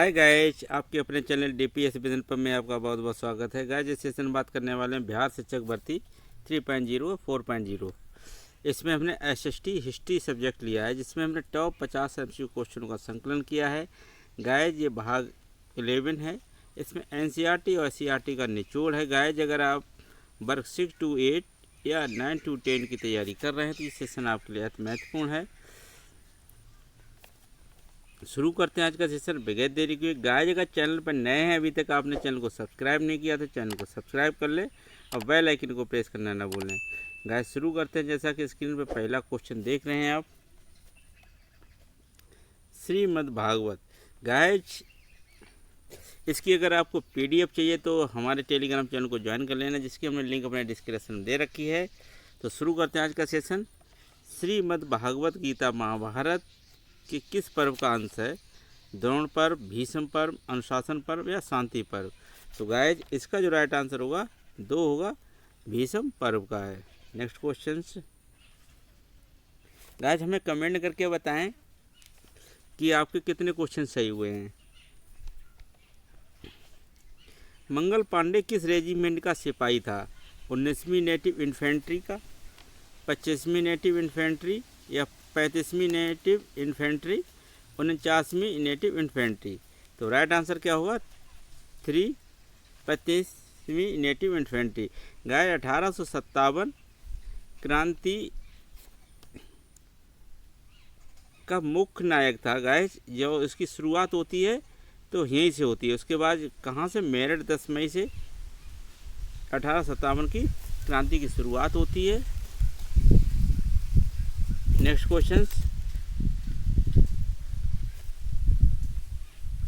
Hi guys, आपके अपने channel DPS vision पर में आपका बहुत बहुत स्वागत है। गाइस, इस सेशन बात करने वाले हैं बिहार शिक्षक भर्ती 3.0 4.0। इसमें हमने एसएसटी हिस्ट्री सब्जेक्ट लिया है, जिसमें हमने टॉप 50 एमसीक्यू क्वेश्चनों का संकलन किया है। गाइस, ये भाग 11 है। इसमें एनसीईआरटी और एससीईआरटी का निचोड़ है। गाइस, अगर आप वर्ग 6 to 8 या 9 to 10 की तैयारी कर रहे हैं तो ये सेशन आपके लिए अति महत्वपूर्ण है। शुरू करते हैं आज का सेशन बगैर देरी के। गाइस, अगर चैनल पर नए हैं, अभी तक आपने चैनल को सब्सक्राइब नहीं किया तो चैनल को सब्सक्राइब कर ले और बेल आइकन को प्रेस करना ना भूलें। गाइस, शुरू करते हैं। जैसा कि स्क्रीन पर पहला क्वेश्चन देख रहे हैं आप, श्रीमद् भागवत। गाइस, इसकी अगर आपको पीडीएफ चाहिए तो हमारे टेलीग्राम चैनल को ज्वाइन कर लेना, जिसकी हमने लिंक अपने डिस्क्रिप्शन में दे रखी है। तो शुरू करते हैं आज का सेशन। श्रीमद् भागवत गीता महाभारत कि किस पर्व का अंश है? द्रोण पर्व, भीष्म पर्व, अनुशासन पर्व या शांति पर्व? तो गाइज, इसका जो राइट आंसर होगा 2 होगा, भीष्म पर्व का है। Next question. गाइज, हमें कमेंट करके बताएं कि आपके कितने क्वेश्चन सही हुए हैं। मंगल पांडे किस रेजिमेंट का सिपाही था? 19वीं नेटिव इन्फेंट्री का, 25वीं नेटिव इन्फेंट्री या 35वीं नेटिव इन्फेंट्री, 49वीं नेटिव इन्फेंट्री? तो राइट आंसर क्या होगा? 35वीं नेटिव इन्फेंट्री। गाइस, 1857 क्रांति का मुख्य नायक था। गाइस, जो इसकी शुरुआत होती है तो यहीं से होती है। उसके बाद कहाँ से? मेरठ 10 मई से 1857 की क्रांति की शुरुआत होती है। Next question.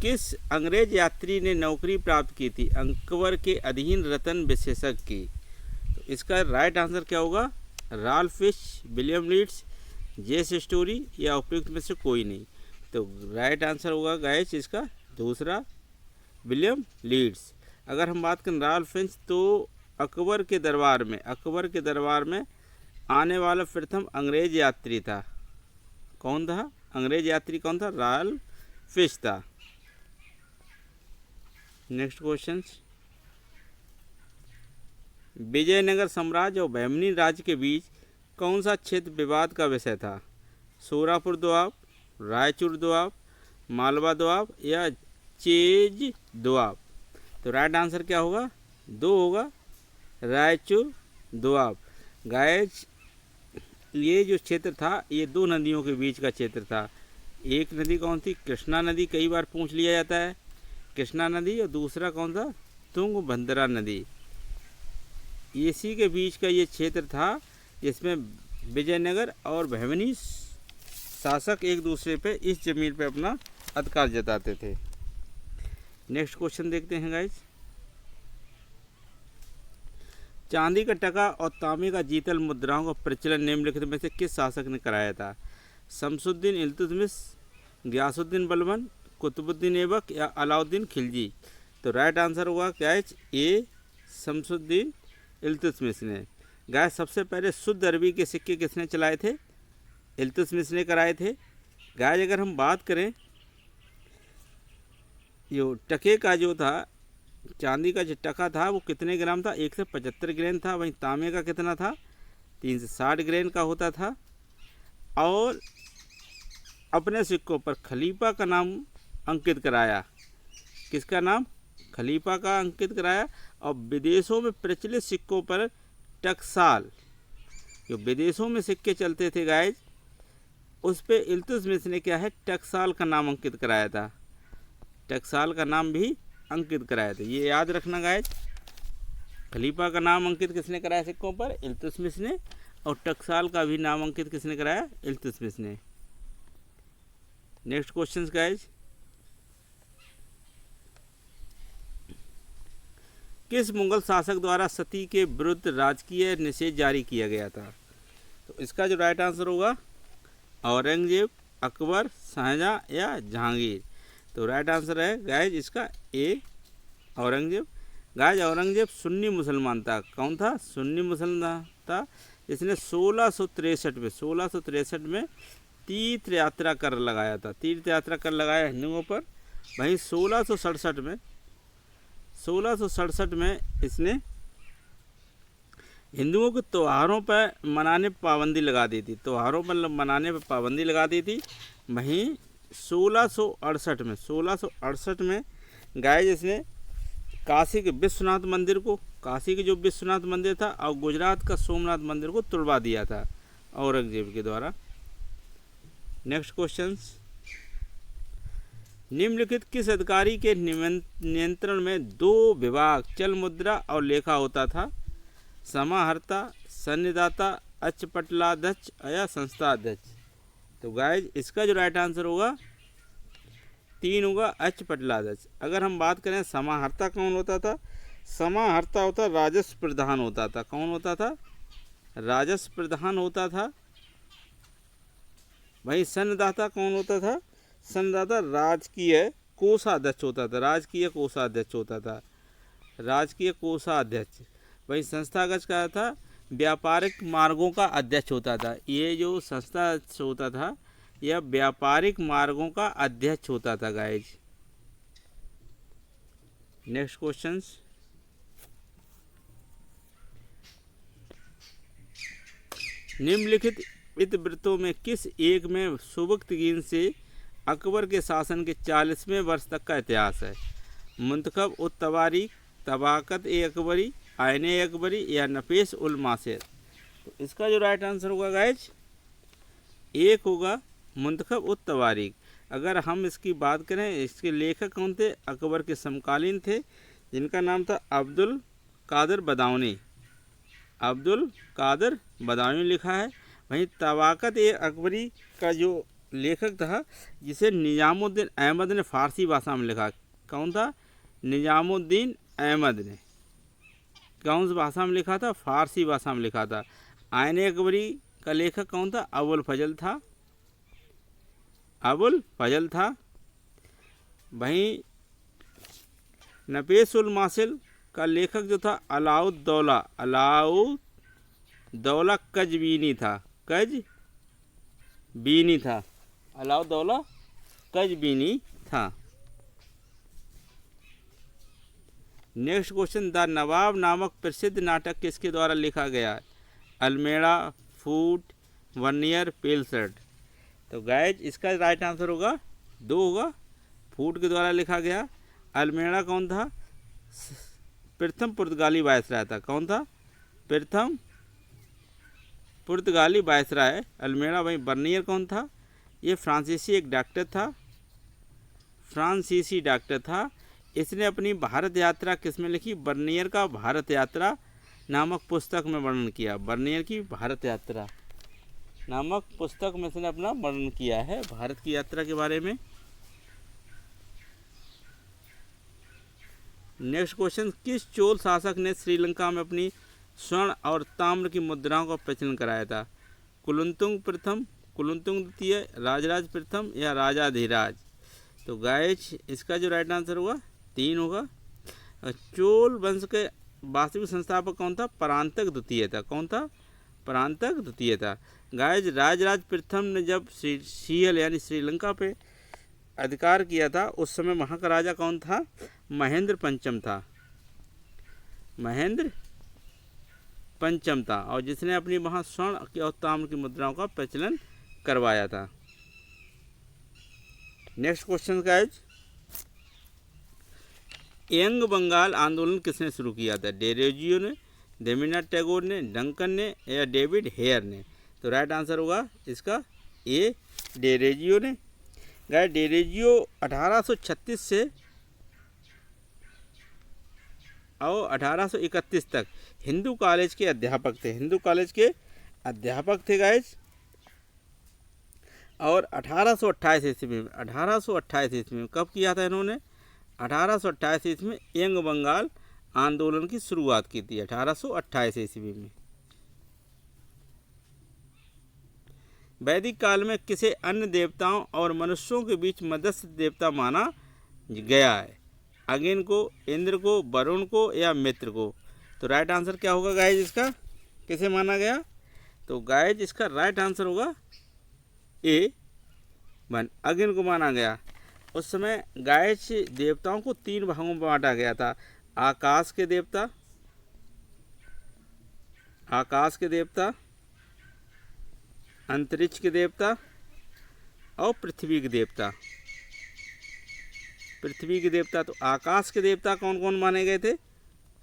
किस अंग्रेज यात्री ने नौकरी प्राप्त की थी अकबर के अधीन रतन विशेषज्ञ की? तो इसका राइट आंसर क्या होगा? राल्फ फिश, विलियम लीड्स, जेस स्टोरी या उपयुक्त में से कोई नहीं? तो राइट आंसर होगा गाइस इसका दूसरा, विलियम लीड्स। अगर हम बात करें राल्फ फिश, तो अकबर के दरबार में आने वाला प्रथम अंग्रेज यात्री था। कौन था? अंग्रेज यात्री कौन था? राल्फ फिश था। Next question. विजयनगर साम्राज्य और बहमनी राज्य के बीच कौन सा क्षेत्र विवाद का विषय था? सोरापुर दोआब, रायचूर दोआब, मालवा दोआब या चेज दोआब? तो राइट आंसर क्या होगा? 2 होगा, रायचूर दोआब। गाइस, ये जो क्षेत्र था ये 2 नदियों के बीच का क्षेत्र था। एक नदी कौन थी? कृष्णा नदी, कई बार पूछ लिया जाता है, कृष्णा नदी। और दूसरा कौन था? तुंगभद्रा नदी। इसी के बीच का ये क्षेत्र था, जिसमें विजयनगर और बहमनी शासक एक दूसरे पे इस जमीन पे अपना अधिकार जताते थे। नेक्स्ट क्वेश्चन देखते हैं गाइस। चांदी का टका और तांबे का जीतल मुद्राओं का प्रचलन निम्नलिखित में से किस शासक ने कराया था? शमसुद्दीन इल्तुतमिश, गयासुद्दीन बलबन, कुतुबुद्दीन ऐबक या अलाउद्दीन खिलजी? तो राइट आंसर होगा गाइस ए, शमसुद्दीन इल्तुतमिश ने। गाइस, सबसे पहले शुद्ध अरबी के सिक्के किसने चलाए थे? इल्तुतमिश ने कराए थे। गाइस, अगर हम बात करें जो टके का जो था, चांदी का जो टका था वो कितने ग्राम था? 175 ग्राम था। वहीं तांबे का कितना था? 360 ग्राम का होता था। और अपने सिक्कों पर खलीफा का नाम अंकित कराया। किसका नाम? खलीफा का अंकित कराया। और विदेशों में प्रचलित सिक्कों पर टकसाल, जो विदेशों में सिक्के चलते थे गाइज, उस पे इल्तुतमिश ने क्या है? टकसाल का नाम अंकित कराया था। टकसाल का नाम भी अंकित कराया था, ये याद रखना गाइज। खलीफा का नाम अंकित किसने कराया सिक्कों पर? इल्तुतमिश ने। और टकसाल का भी नाम अंकित किसने कराया? इल्तुतमिश ने। Next question guys. किस मुगल शासक द्वारा सती के विरुद्ध राजकीय निषेध जारी किया गया था? तो इसका जो राइट आंसर होगा औरंगजेब, अकबर, शाहजहां या जहांगीर? तो राइट आंसर है गाइज इसका ए, औरंगजेब। गाइज, औरंगजेब सुन्नी मुसलमान था। कौन था? सुन्नी मुसलमान था, जिसने 1663 में तीर्थ यात्रा कर लगाया था। तीर्थ यात्रा कर लगाया हिंदुओं पर वहीं 1667 में इसने हिंदुओं के त्योहारों पर मनाने पर पाबंदी लगा दी थी, त्योहारों पर मनाने पर पाबंदी लगा दी थी। वहीं 1668 में गाइस इसने काशी के विश्वनाथ मंदिर को, काशी के जो विश्वनाथ मंदिर था और गुजरात का सोमनाथ मंदिर को तुड़वा दिया था औरंगजेब के द्वारा। नेक्स्ट क्वेश्चन, निम्नलिखित किस अधिकारी के नियंत्रण में 2 विभाग चल मुद्रा और लेखा होता था? समाहर्ता, सन्निदाता, अचपटलाध्यक्ष या संस्थाध्यक्ष। तो गाइज इसका जो राइट आंसर होगा 3 होगा, अचपटलाध्यक्ष। अगर हम बात करें समाहर्ता कौन होता था, समाहर्ता होता राजस्व प्रधान होता था। कौन होता था? राजस्व प्रधान होता था। वहीं सन्निदाता कौन होता था? सन्निदाता राजकीय कोषाध्यक्ष होता था, राजकीय कोषाध्यक्ष होता था, राजकीय कोषाध्यक्ष। वहीं संस्थागत क्या था? व्यापारिक मार्गों का अध्यक्ष होता था। ये जो संस्था होता था यह व्यापारिक मार्गों का अध्यक्ष होता था गाइज। नेक्स्ट क्वेश्चन, निम्नलिखित इतिवृत्तों में किस एक में सुबक्त गीन से अकबर के शासन के 40वें वर्ष तक का इतिहास है? मुंतखब उत तवारीख, तबाकत ए अकबरी, आयने अकबरी या नफीस उल मासिर। तो इसका जो राइट आंसर होगा गाइज 1 होगा, मुंतखब उत तवारीख। अगर हम इसकी बात करें, इसके लेखक कौन थे? अकबर के समकालीन थे, जिनका नाम था अब्दुल कादिर बदाऊनी। अब्दुल कादिर बदाऊनी लिखा है। वहीं तबाकत ए अकबरी का जो लेखक था, जिसे निजामुद्दीन अहमद ने फ़ारसी भाषा में लिखा। कौन था? निजामुद्दीन अहमद ने कौन सी भाषा में लिखा था? फ़ारसी भाषा में लिखा था। आयने अकबरी का लेखक कौन था? अबुल फजल था, अबुल फजल था। वहीं नफीसुल मासिल का लेखक जो था अलाउद्दौला कजबीनी था, कजबीनी था, अलाउद्दौला कजबीनी था। नेक्स्ट क्वेश्चन, द नवाब नामक प्रसिद्ध नाटक किसके द्वारा लिखा गया है? अल्मेड़ा, फूट, वर्नियर, पेलसर्ट। तो गाइज इसका राइट आंसर होगा 2 होगा, फूट के द्वारा लिखा गया। अल्मेड़ा कौन था? प्रथम पुर्तगाली वायसराय था। कौन था? प्रथम पुर्तगाली वायसराय अल्मेड़ा। वहीं बर्नियर कौन था? ये फ्रांसीसी एक डॉक्टर था, फ्रांसीसी डॉक्टर था। इसने अपनी भारत यात्रा किस में लिखी? बर्नियर का भारत यात्रा नामक पुस्तक में वर्णन किया। बर्नियर की भारत यात्रा नामक पुस्तक में इसने अपना वर्णन किया है भारत की यात्रा के बारे में। नेक्स्ट क्वेश्चन, किस चोल शासक ने श्रीलंका में अपनी स्वर्ण और ताम्र की मुद्राओं का प्रचलन कराया था? कुलुंतुंग प्रथम, कुलुंतुंग द्वितीय, राजराज प्रथम या राजाधिराज। तो गाइज इसका जो राइट आंसर होगा 3 होगा। चोल वंश के वास्तविक संस्थापक कौन था? परांतक द्वितीय था। कौन था? परांतक द्वितीय था। गाइज राजराज प्रथम ने जब सियल यानी श्रीलंका पे अधिकार किया था, उस समय वहाँ का राजा कौन था? महेंद्र पंचम था, महेंद्र पंचम था, और जिसने अपनी वहाँ स्वर्ण की और ताम्र की मुद्राओं का प्रचलन करवाया था। Next question guys, young Bengal आंदोलन किसने शुरू किया था? डेरोजियो ने, रवींद्रनाथ टैगोर ने, डंकन ने या डेविड हेयर ने। तो राइट आंसर होगा इसका ए, डेरोजियो ने। गाइस डेरोजियो 1836 से और 1831 तक हिंदू कॉलेज के अध्यापक थे, हिंदू कॉलेज के अध्यापक थे गाइस। और 1828 ईस्वी में, 1828 ईस्वी में कब किया था इन्होंने? 1828 ईस्वी में यंग बंगाल आंदोलन की शुरुआत की थी, 1828 ईस्वी में। वैदिक काल में किसे अन्य देवताओं और मनुष्यों के बीच मध्यस्थ देवता माना गया है? अग्नि को, इंद्र को, वरुण को या मित्र को। तो राइट आंसर क्या होगा गाइज इसका? किसे माना गया? तो गाइज इसका राइट आंसर होगा ए, अग्नि को माना गया। उस समय गायज देवताओं को 3 भागों में बांटा गया था। आकाश के देवता, अंतरिक्ष के देवता और पृथ्वी के देवता। पृथ्वी के देवता, तो आकाश के देवता कौन कौन माने गए थे?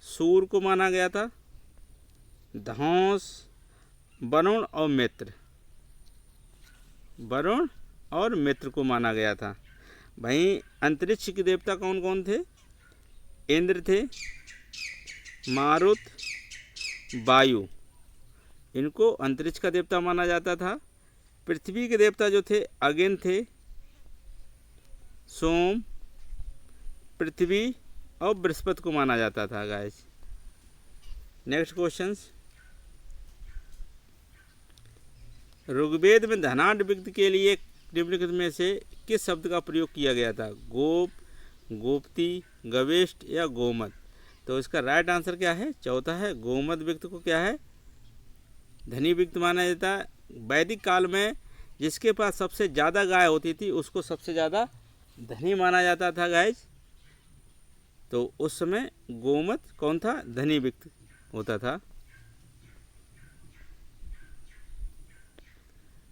सूर्य को माना गया था, धौंस, वरुण और मित्र को माना गया था। वहीं अंतरिक्ष के देवता कौन कौन थे? इंद्र थे, मारुत, वायु, इनको अंतरिक्ष का देवता माना जाता था। पृथ्वी के देवता जो थे अग्नि थे, सोम, पृथ्वी और बृहस्पति को माना जाता था गाइस। नेक्स्ट क्वेश्चंस, ऋग्वेद में धनाढ्य व्यक्ति के लिए निम्नलिखित में से किस शब्द का प्रयोग किया गया था? गोप, गोपती, गवेष्ट या गोमद? तो इसका राइट आंसर क्या है? चौथा है गोमद व्यक्ति को क्या है? धनी व्यक्ति माना जाता है। वैदिक काल में जिसके पास सबसे ज़्यादा गाय होती थी उसको सबसे ज़्यादा धनी माना जाता था गाइज। तो उस समय गोमद कौन था? धनी व्यक्ति होता था।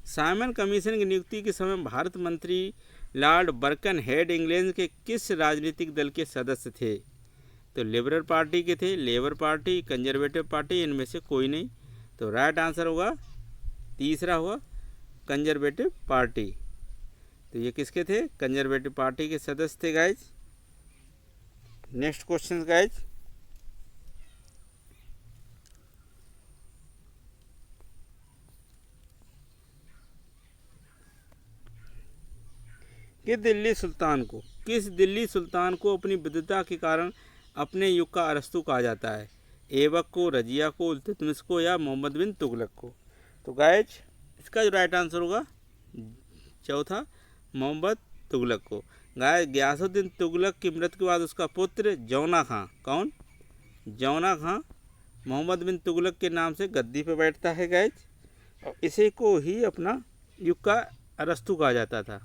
साइमन कमीशन की नियुक्ति के समय भारत मंत्री लॉर्ड बर्कनहेड इंग्लैंड के किस राजनीतिक दल के सदस्य थे? तो लिबरल पार्टी के थे, लेबर पार्टी, कंजर्वेटिव पार्टी, इनमें से कोई नहीं। तो राइट आंसर होगा तीसरा होगा कंजर्वेटिव पार्टी। तो ये किसके थे? कंजर्वेटिव पार्टी के सदस्य थे गाइज। नेक्स्ट क्वेश्चन गाइज, किस दिल्ली सुल्तान को अपनी विद्वता के कारण अपने युग का अरस्तु कहा जाता है? ऐबक को, रजिया को, इल्तुतमिश को या मोहम्मद बिन तुगलक को? तो गाइज इसका जो राइट आंसर होगा चौथा, मोहम्मद तुगलक को। गाइज गयासुद्दीन तुगलक की मृत्यु के बाद उसका पुत्र जौना खां, कौन? जौना खां मोहम्मद बिन तुगलक के नाम से गद्दी पर बैठता है गाइज, और इसी को ही अपना युग का अरस्तु कहा जाता था।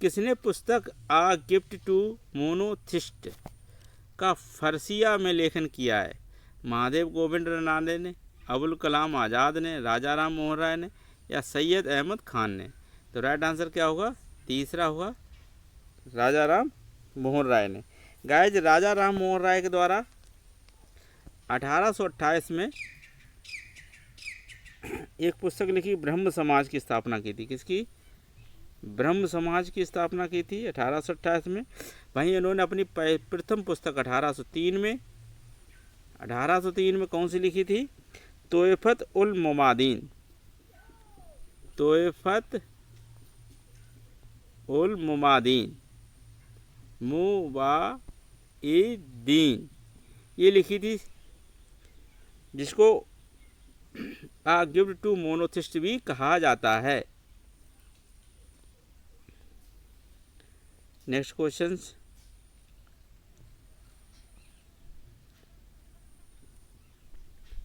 किसने पुस्तक आ गिफ्ट टू मोनोथिस्ट का फरसिया में लेखन किया है? महादेव गोविंद रनादे ने, अबुल कलाम आज़ाद ने, राजा राम मोहन राय ने या सैयद अहमद खान ने? तो राइट आंसर क्या होगा? तीसरा होगा राजा राम मोहन राय ने। गाइज राजा राम मोहन राय के द्वारा 1828 में एक पुस्तक लिखी, ब्रह्म समाज की स्थापना की थी। किसकी? ब्रह्म समाज की स्थापना की थी 1828 में। वहीं इन्होंने अपनी प्रथम पुस्तक 1803 में कौन सी लिखी थी? तोयफत उल मुमादीन, मुवाइदीन ये लिखी थी, जिसको आ गिफ्ट टू मोनोथिस्ट भी कहा जाता है। नेक्स्ट क्वेश्चंस,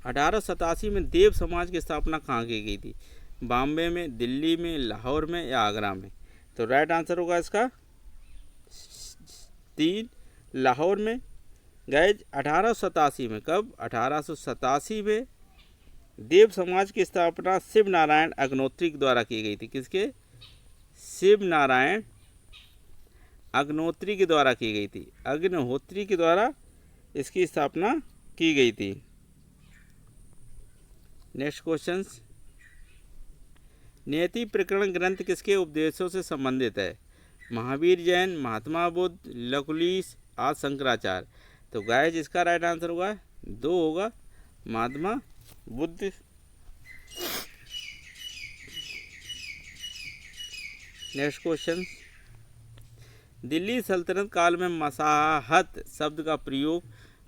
अठारह सतासी में देव समाज की स्थापना कहाँ की गई थी? बॉम्बे में, दिल्ली में, लाहौर में या आगरा में? तो राइट आंसर होगा इसका 3, लाहौर में। गाइज 1887 में, कब? 1887 में देव समाज की स्थापना शिव नारायण अग्निहोत्री के द्वारा की गई थी। किसके? शिव नारायण अग्निहोत्री के द्वारा की गई थी। अग्निहोत्री के द्वारा इसकी स्थापना की गई थी। नेक्स्ट क्वेश्चंस, नियति प्रकरण ग्रंथ किसके उपदेशों से संबंधित है? महावीर जैन, महात्मा बुद्ध, लकुलिश आदि शंकराचार्य? तो गाइज इसका राइट आंसर होगा 2 होगा, महात्मा बुद्ध। नेक्स्ट क्वेश्चन, दिल्ली सल्तनत काल में मसाहत शब्द का प्रयोग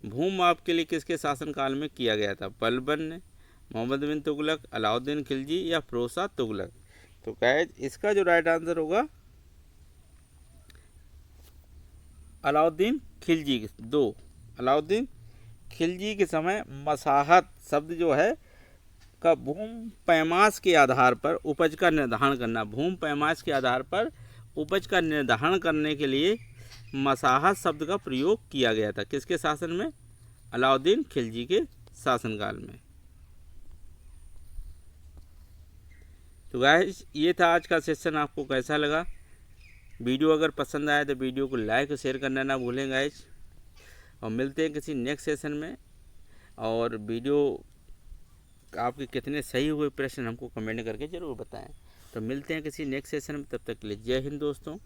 भूमाप के लिए किसके शासनकाल में किया गया था? बलबन ने, मोहम्मद बिन तुगलक, अलाउद्दीन खिलजी या फिरोज शाह तुगलक? तो गाइज इसका जो राइट आंसर होगा अलाउद्दीन खिलजी। 2, अलाउद्दीन खिलजी के समय मसाहत शब्द जो है का भूमि पैमाश के आधार पर उपज का निर्धारण करना। भूमि पैमाश के आधार पर उपज का निर्धारण करने के लिए मसाहत शब्द का प्रयोग किया गया था। किसके शासन में? अलाउद्दीन खिलजी के शासनकाल में। तो गाइस ये था आज का सेशन। आपको कैसा लगा? वीडियो अगर पसंद आए तो वीडियो को लाइक और शेयर करना ना भूलें गाइस। और मिलते हैं किसी नेक्स्ट सेशन में। और वीडियो आपके कितने सही हुए प्रश्न हमको कमेंट करके ज़रूर बताएं। तो मिलते हैं किसी नेक्स्ट सेशन में, तब तक के लिए जय हिंद दोस्तों।